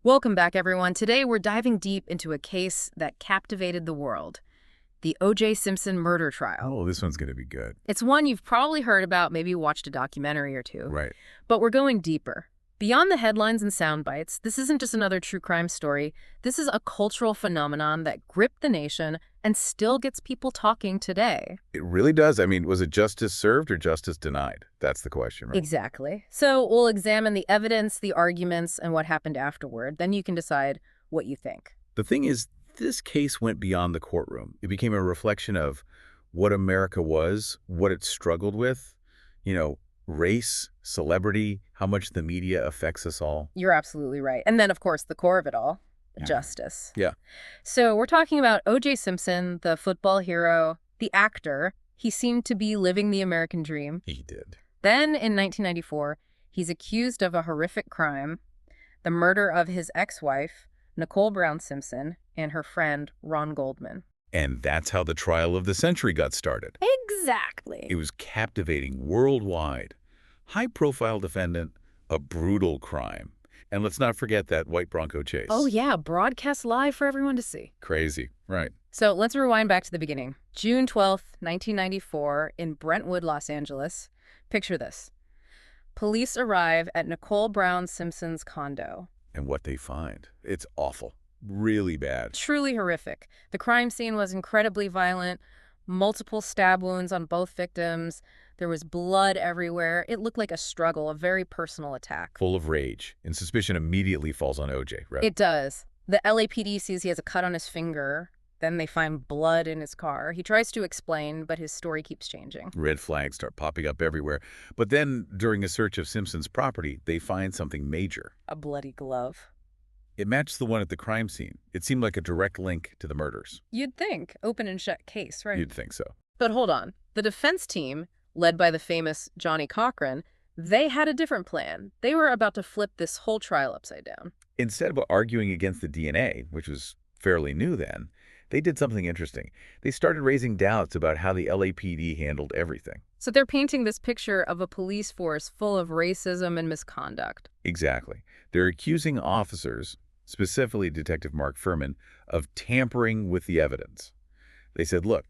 Welcome back, everyone. Today, we're diving deep into a case that captivated the world, the O.J. Simpson murder trial. Oh, this one's going to be good. It's one you've probably heard about, maybe watched a documentary or two. Right. But we're going deeper. Beyond the headlines and sound bites, this isn't just another true crime story. This is a cultural phenomenon that gripped the nation and still gets people talking today. It really does. I mean, was it justice served or justice denied? That's the question, right? Exactly. So we'll examine the evidence, the arguments, and what happened afterward. Then you can decide what you think. The thing is, this case went beyond the courtroom. It became a reflection of what America was, what it struggled with, race, celebrity, how much the media affects us all. You're absolutely right. And then, of course, the core of it all, Yeah. justice. Yeah. So we're talking about O.J. Simpson, the football hero, the actor. He seemed to be living the American dream. He did. Then, in 1994, he's accused of a horrific crime, the murder of his ex-wife, Nicole Brown Simpson, and her friend, Ron Goldman. And that's how the trial of the century got started. Exactly. It was captivating worldwide. High-profile defendant, a brutal crime. And let's not forget that white Bronco chase. Oh, yeah, broadcast live for everyone to see. Crazy, right. So let's rewind back to the beginning. June 12th, 1994, in Brentwood, Los Angeles. Picture this. Police arrive at Nicole Brown Simpson's condo. And what they find, it's awful, really bad. Truly horrific. The crime scene was incredibly violent, multiple stab wounds on both victims. There was blood everywhere. It looked like a struggle, a very personal attack. Full of rage, and suspicion immediately falls on O.J., right? It does. The LAPD sees he has a cut on his finger. Then they find blood in his car. He tries to explain, but his story keeps changing. Red flags start popping up everywhere. But then, during a search of Simpson's property, they find something major. A bloody glove. It matched the one at the crime scene. It seemed like a direct link to the murders. You'd think. Open and shut case, right? You'd think so. But hold on. The defense team, led by the famous Johnny Cochran, they had a different plan. They were about to flip this whole trial upside down. Instead of arguing against the DNA, which was fairly new then, they did something interesting. They started raising doubts about how the LAPD handled everything. So they're painting this picture of a police force full of racism and misconduct. Exactly. They're accusing officers, specifically Detective Mark Furman, of tampering with the evidence. They said, look,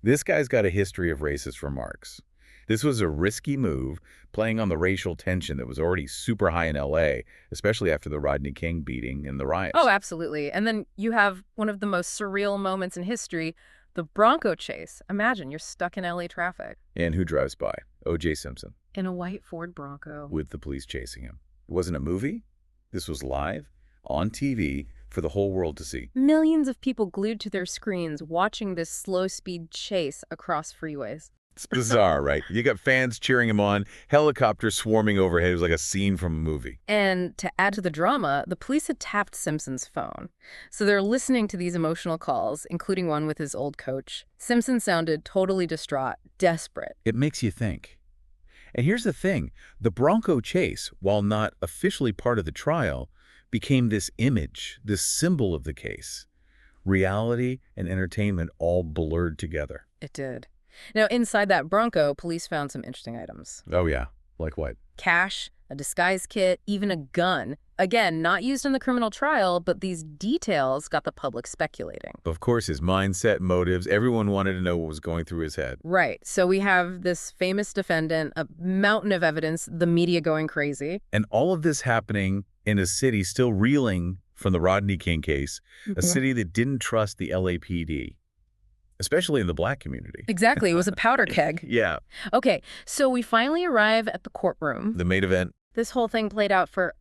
this guy's got a history of racist remarks. This was a risky move, playing on the racial tension that was already super high in L.A., especially after the Rodney King beating and the riots. Oh, absolutely. And then you have one of the most surreal moments in history, the Bronco chase. Imagine you're stuck in L.A. traffic. And who drives by? O.J. Simpson. In a white Ford Bronco. With the police chasing him. It wasn't a movie. This was live, on TV, for the whole world to see. Millions of people glued to their screens watching this slow-speed chase across freeways. It's bizarre, right? You got fans cheering him on, helicopters swarming overhead. It was like a scene from a movie. And to add to the drama, the police had tapped Simpson's phone. So they're listening to these emotional calls, including one with his old coach. Simpson sounded totally distraught, desperate. It makes you think. And here's the thing. The Bronco chase, while not officially part of the trial, became this image, this symbol of the case. Reality and entertainment all blurred together. It did. Now, inside that Bronco, police found some interesting items. Oh, yeah. Like what? Cash, a disguise kit, even a gun. Again, not used in the criminal trial, but these details got the public speculating. Of course, his mindset, motives, everyone wanted to know what was going through his head. Right. So we have this famous defendant, a mountain of evidence, the media going crazy. And all of this happening in a city still reeling from the Rodney King case, a city that didn't trust the LAPD. Especially in the black community. Exactly. It was a powder keg. Yeah. Okay, so we finally arrive at the courtroom. The main event. This whole thing played out for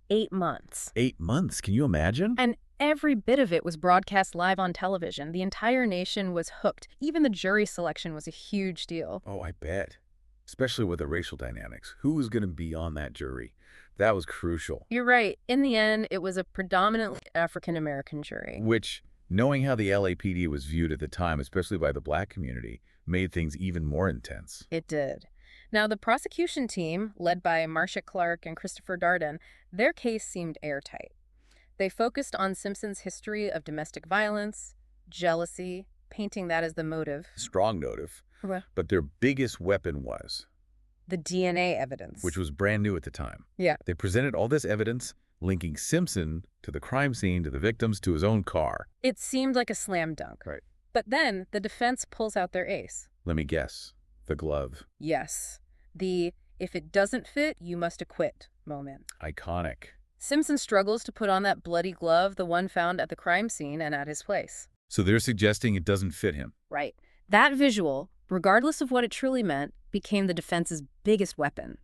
8 months. 8 months. Can you imagine? And every bit of it was broadcast live on television. The entire nation was hooked. Even the jury selection was a huge deal. Oh, I bet. Especially with the racial dynamics. Who was going to be on that jury? That was crucial. You're right. In the end, it was a predominantly African-American jury. Which, knowing how the LAPD was viewed at the time, especially by the black community, made things even more intense. It did. Now, the prosecution team, led by Marcia Clark and Christopher Darden, their case seemed airtight. They focused on Simpson's history of domestic violence, jealousy, painting that as the motive. Strong motive. Well, But their biggest weapon was the DNA evidence. which was brand new at the time. Yeah. They presented all this evidence linking Simpson to the crime scene, to the victims, to his own car. It seemed like a slam dunk. Right. But then the defense pulls out their ace. Let me guess. The glove. Yes. The "if it doesn't fit, you must acquit" moment. Iconic. Simpson struggles to put on that bloody glove, the one found at the crime scene and at his place. So they're suggesting it doesn't fit him. Right. That visual, regardless of what it truly meant, became the defense's biggest weapon.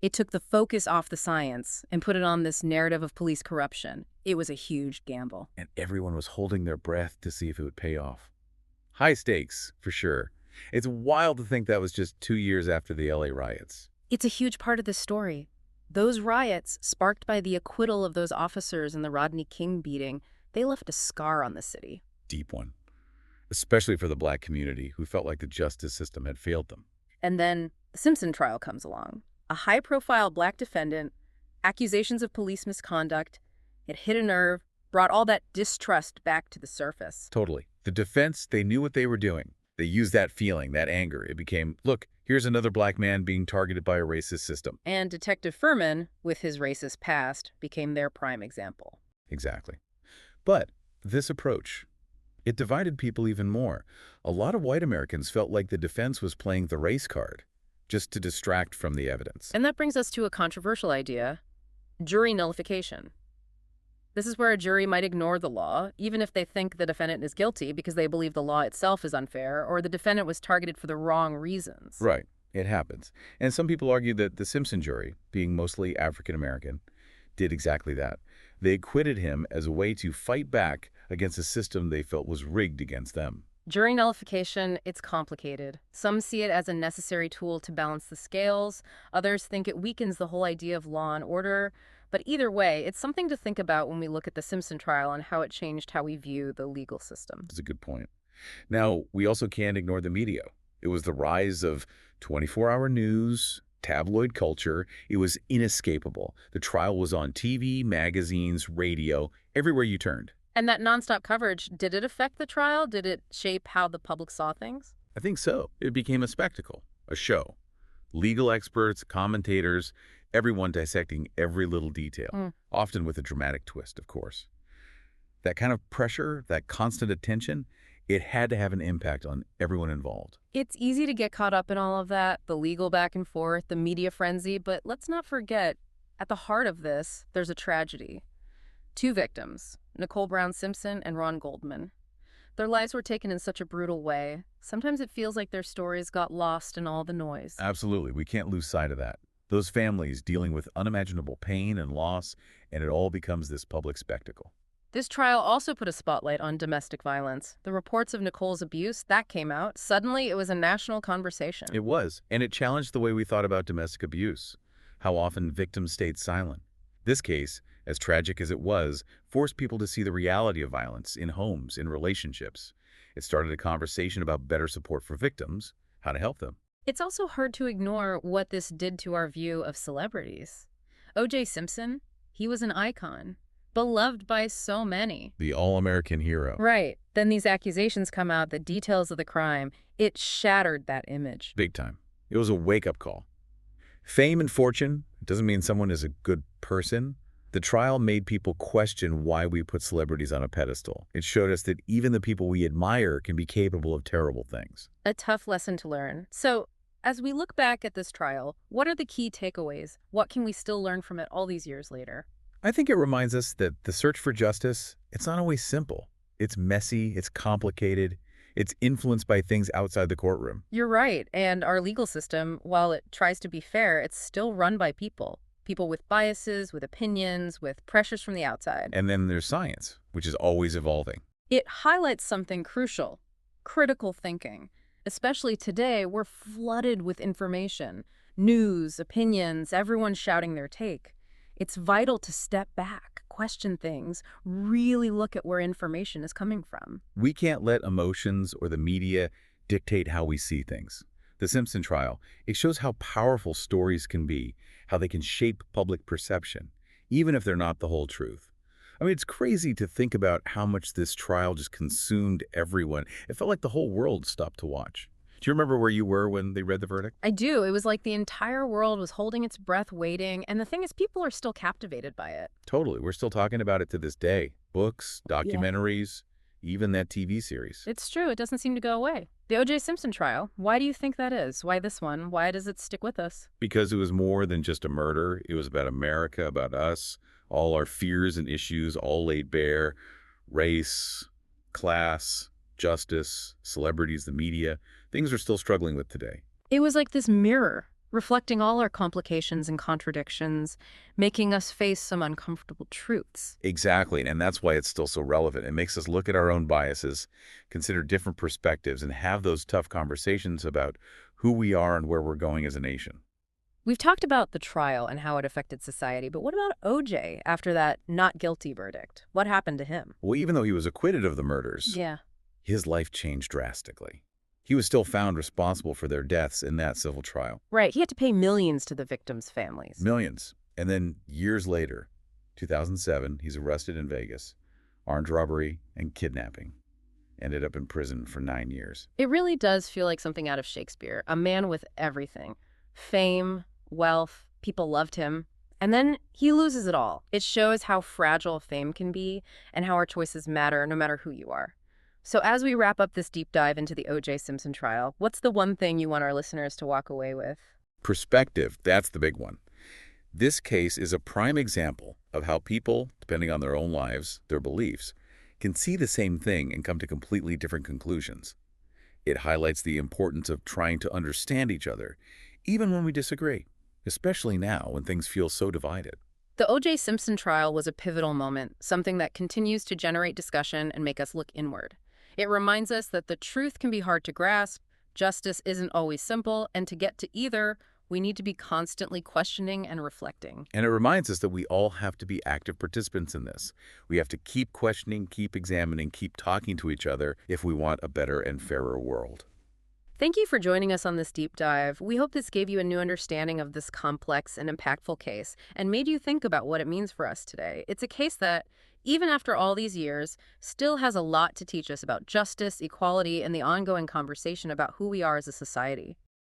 It took the focus off the science and put it on this narrative of police corruption. It was a huge gamble. And everyone was holding their breath to see if it would pay off. High stakes, for sure. It's wild to think that was just 2 years after the LA riots. It's a huge part of this story. Those riots, sparked by the acquittal of those officers in the Rodney King beating, they left a scar on the city. Deep one. Especially for the Black community, who felt like the justice system had failed them. And then the Simpson trial comes along. A high-profile Black defendant, accusations of police misconduct. It hit a nerve, brought all that distrust back to the surface. Totally. The defense, they knew what they were doing. They used that feeling, that anger. It became, look, here's another Black man being targeted by a racist system. And Detective Furman, with his racist past, became their prime example. Exactly. But this approach, it divided people even more. A lot of white Americans felt like the defense was playing the race card, just to distract from the evidence. And that brings us to a controversial idea: jury nullification. This is where a jury might ignore the law, even if they think the defendant is guilty because they believe the law itself is unfair or the defendant was targeted for the wrong reasons. Right. It happens. And some people argue that the Simpson jury, being mostly African American, did exactly that. They acquitted him as a way to fight back against a system they felt was rigged against them. Jury nullification, it's complicated. Some see it as a necessary tool to balance the scales. Others think it weakens the whole idea of law and order. But either way, it's something to think about when we look at the Simpson trial and how it changed how we view the legal system. That's a good point. Now, we also can't ignore the media. It was the rise of 24-hour news, tabloid culture. It was inescapable. The trial was on TV, magazines, radio, everywhere you turned. And that nonstop coverage, did it affect the trial? Did it shape how the public saw things? I think so. It became a spectacle, a show. Legal experts, commentators, everyone dissecting every little detail, often with a dramatic twist, of course. That kind of pressure, that constant attention, it had to have an impact on everyone involved. It's easy to get caught up in all of that, the legal back and forth, the media frenzy, but let's not forget, at the heart of this, there's a tragedy. 2 victims, Nicole Brown Simpson and Ron Goldman. Their lives were taken in such a brutal way. Sometimes it feels like their stories got lost in all the noise. Absolutely. We can't lose sight of that. Those families dealing with unimaginable pain and loss, and it all becomes this public spectacle. This trial also put a spotlight on domestic violence. The reports of Nicole's abuse, that came out. Suddenly, it was a national conversation. It was, and it challenged the way we thought about domestic abuse, how often victims stayed silent. This case, as tragic as it was, forced people to see the reality of violence in homes, in relationships. It started a conversation about better support for victims, how to help them. It's also hard to ignore what this did to our view of celebrities. O.J. Simpson, he was an icon, beloved by so many. The all-American hero. Right. Then these accusations come out, the details of the crime. It shattered that image. Big time. It was a wake-up call. Fame and fortune doesn't mean someone is a good person. The trial made people question why we put celebrities on a pedestal. It showed us that even the people we admire can be capable of terrible things. A tough lesson to learn. So, as we look back at this trial, what are the key takeaways? What can we still learn from it all these years later? I think it reminds us that the search for justice, it's not always simple. It's messy, it's complicated, it's influenced by things outside the courtroom. You're right. And our legal system, while it tries to be fair, it's still run by people. People with biases, with opinions, with pressures from the outside. And then there's science, which is always evolving. It highlights something crucial: critical thinking. Especially today, we're flooded with information, news, opinions, everyone shouting their take. It's vital to step back, question things, really look at where information is coming from. We can't let emotions or the media dictate how we see things. The Simpson trial, it shows how powerful stories can be, how they can shape public perception, even if they're not the whole truth. I mean, it's crazy to think about how much this trial just consumed everyone. It felt like the whole world stopped to watch. Do you remember where you were when they read the verdict? I do. It was like the entire world was holding its breath waiting, and the thing is, people are still captivated by it. Totally. We're still talking about it to this day. Books, Yeah. documentaries, even that TV series. It's true. It doesn't seem to go away. The O.J. Simpson trial. Why do you think that is? Why this one? Why does it stick with us? Because it was more than just a murder. It was about America, about us, all our fears and issues, all laid bare. Race, class, justice, celebrities, the media. Things we're still struggling with today. It was like this mirror, reflecting all our complications and contradictions, making us face some uncomfortable truths. Exactly, and that's why it's still so relevant. It makes us look at our own biases, consider different perspectives, and have those tough conversations about who we are and where we're going as a nation. We've talked about the trial and how it affected society, but what about O.J. after that not guilty verdict? What happened to him? Well, even though he was acquitted of the murders, Yeah. his life changed drastically. He was still found responsible for their deaths in that civil trial. Right. He had to pay millions to the victims' families. Millions. And then years later, 2007, he's arrested in Vegas. Armed robbery and kidnapping. Ended up in prison for 9 years. It really does feel like something out of Shakespeare. A man with everything. Fame, wealth, people loved him. And then he loses it all. It shows how fragile fame can be and how our choices matter no matter who you are. So as we wrap up this deep dive into the O.J. Simpson trial, what's the one thing you want our listeners to walk away with? Perspective, that's the big one. This case is a prime example of how people, depending on their own lives, their beliefs, can see the same thing and come to completely different conclusions. It highlights the importance of trying to understand each other, even when we disagree, especially now when things feel so divided. The O.J. Simpson trial was a pivotal moment, something that continues to generate discussion and make us look inward. It reminds us that the truth can be hard to grasp, justice isn't always simple, and to get to either, we need to be constantly questioning and reflecting. And it reminds us that we all have to be active participants in this. We have to keep questioning, keep examining, keep talking to each other if we want a better and fairer world. Thank you for joining us on this deep dive. We hope this gave you a new understanding of this complex and impactful case and made you think about what it means for us today. It's a case that, even after all these years, still has a lot to teach us about justice, equality, and the ongoing conversation about who we are as a society.